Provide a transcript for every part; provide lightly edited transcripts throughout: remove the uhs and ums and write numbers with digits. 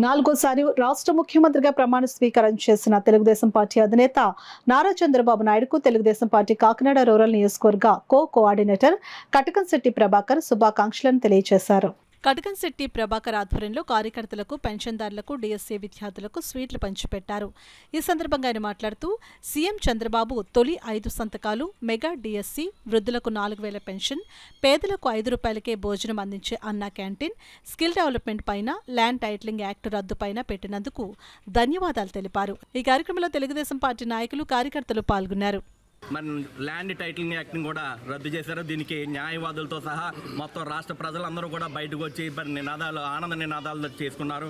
నాలుగోసారి రాష్ట్ర ముఖ్యమంత్రిగా ప్రమాణ స్వీకారం చేసిన తెలుగుదేశం పార్టీ అధినేత నారా చంద్రబాబు నాయుడుకు తెలుగుదేశం పార్టీ కాకినాడ రూరల్ నియోజకవర్గ కోఆర్డినేటర్ కటకంశెట్టి ప్రభాకర్ శుభాకాంక్షలను తెలియజేశారు. కటకంశెట్టి ప్రభాకర్ ఆధ్వర్యంలో కార్యకర్తలకు, పెన్షన్దారులకు, డిఎస్సీ విద్యార్థులకు స్వీట్లు పంచిపెట్టారు. ఈ సందర్భంగా ఆయన మాట్లాడుతూ సీఎం చంద్రబాబు తొలి 5 సంతకాలు, మెగా డిఎస్సీ, వృద్ధులకు 4,000 పెన్షన్, పేదలకు ₹5కే భోజనం అందించే అన్నా క్యాంటీన్, స్కిల్ డెవలప్మెంట్ పైన, ల్యాండ్ టైటిలింగ్ యాక్ట్ రద్దు పైన పెట్టినందుకు ధన్యవాదాలు తెలిపారు. ఈ కార్యక్రమంలో తెలుగుదేశం పార్టీ నాయకులు, కార్యకర్తలు పాల్గొన్నారు. మరి ల్యాండ్ టైటిలింగ్ యాక్ట్ని కూడా రద్దు చేశారు. దీనికి న్యాయవాదులతో సహా మొత్తం రాష్ట్ర ప్రజలందరూ కూడా బయటకు వచ్చి ఆనంద నినాదాలు చేసుకున్నారు.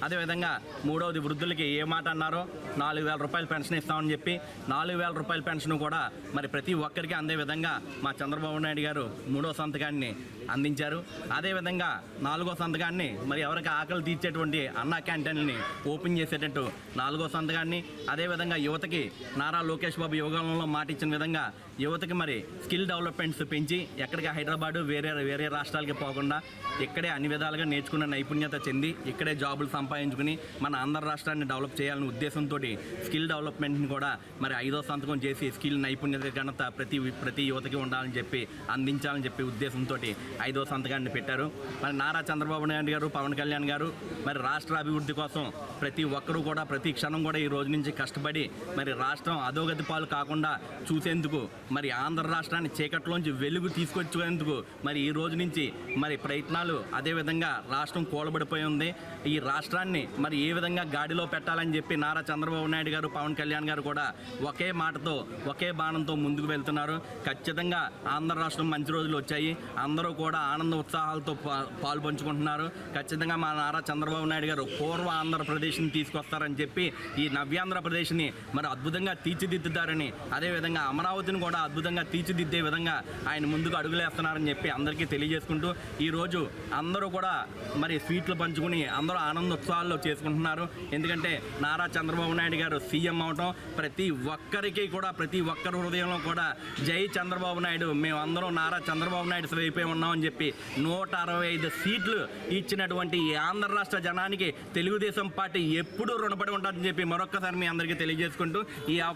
అదేవిధంగా మూడవది వృద్ధులకి ఏ మాట అన్నారో ₹4,000 పెన్షన్ ఇస్తామని చెప్పి ₹4,000 పెన్షన్ కూడా మరి ప్రతి ఒక్కరికి అందే విధంగా మా చంద్రబాబు నాయుడు గారు 3వ సంతకాన్ని అందించారు. అదేవిధంగా 4వ సంతకాన్ని మరి ఎవరికి ఆకలి తీర్చేటువంటి అన్నా క్యాంటీన్ని ఓపెన్ చేసేటట్టు 4వ సంతకాన్ని, అదేవిధంగా యువతకి నారా లోకేష్ బాబు యువకాలంలో మాట ఇచ్చిన విధంగా యువతకి మరి స్కిల్ డెవలప్మెంట్స్ పెంచి ఎక్కడికి హైదరాబాదు వేరే రాష్ట్రాలకి పోకుండా ఇక్కడే అన్ని విధాలుగా నేర్చుకున్న నైపుణ్యత చెంది ఇక్కడే జాబులు సంపాదించుకుని మన ఆంధ్ర రాష్ట్రాన్ని డెవలప్ చేయాలనే ఉద్దేశంతో స్కిల్ డెవలప్మెంట్ని కూడా మరి 5వ సంతకం చేసి స్కిల్ నైపుణ్యత ఘనత ప్రతి యువతకి ఉండాలని చెప్పి అందించాలని చెప్పి ఉద్దేశంతో 5వ సంతకాన్ని పెట్టారు. మరి నారా చంద్రబాబు నాయుడు గారు, పవన్ కళ్యాణ్ గారు మరి రాష్ట్ర అభివృద్ధి కోసం ప్రతి ఒక్కరూ కూడా ప్రతి క్షణం కూడా ఈ రోజు నుంచి కష్టపడి మరి రాష్ట్రం అధోగతి పాలు కాకుండా చూసేందుకు మరి ఆంధ్ర రాష్ట్రాన్ని చీకట్లోంచి వెలుగు తీసుకొచ్చేందుకు మరి ఈ రోజు నుంచి మరి ప్రయత్నాలు, అదేవిధంగా రాష్ట్రం కూలబడిపోయి ఉంది. ఈ రాష్ట్రాన్ని మరి ఏ విధంగా గాడిలో పెట్టాలని చెప్పి నారా చంద్రబాబు నాయుడు గారు, పవన్ కళ్యాణ్ గారు కూడా ఒకే మాటతో ఒకే బాణంతో ముందుకు వెళ్తున్నారు. ఖచ్చితంగా ఆంధ్ర రాష్ట్రం మంచి రోజులు వచ్చాయి. అందరూ కూడా ఆనంద ఉత్సాహాలతో పాల్పంచుకుంటున్నారు. ఖచ్చితంగా మా నారా చంద్రబాబు నాయుడు గారు పూర్వ ఆంధ్రప్రదేశ్ని తీసుకొస్తారని చెప్పి ఈ నవ్యాంధ్రప్రదేశ్ని మరి అద్భుతంగా తీర్చిదిద్దుతారని, అదేవిధంగా అమరావతిని కూడా అద్భుతంగా తీర్చిదిద్దే విధంగా ఆయన ముందుకు అడుగులేస్తున్నారని చెప్పి అందరికీ తెలియజేసుకుంటూ ఈరోజు అందరూ కూడా మరి స్వీట్లు పంచుకుని అందరూ ఆనందోత్సవాల్లో చేసుకుంటున్నారు. ఎందుకంటే నారా చంద్రబాబు నాయుడు గారు సీఎం అవటం ప్రతి ఒక్కరికి కూడా ప్రతి ఒక్కరి హృదయంలో కూడా జై చంద్రబాబు నాయుడు, మేమందరం నారా చంద్రబాబు నాయుడు వైపే ఉన్నామని చెప్పి 165 సీట్లు ఇచ్చినటువంటి ఈ ఆంధ్ర రాష్ట్ర జనానికి తెలుగుదేశం పార్టీ ఎప్పుడూ రుణపడి ఉంటుందని చెప్పి మరొక్కసారి మీ అందరికీ తెలియజేసుకుంటూ ఈ అవకాశం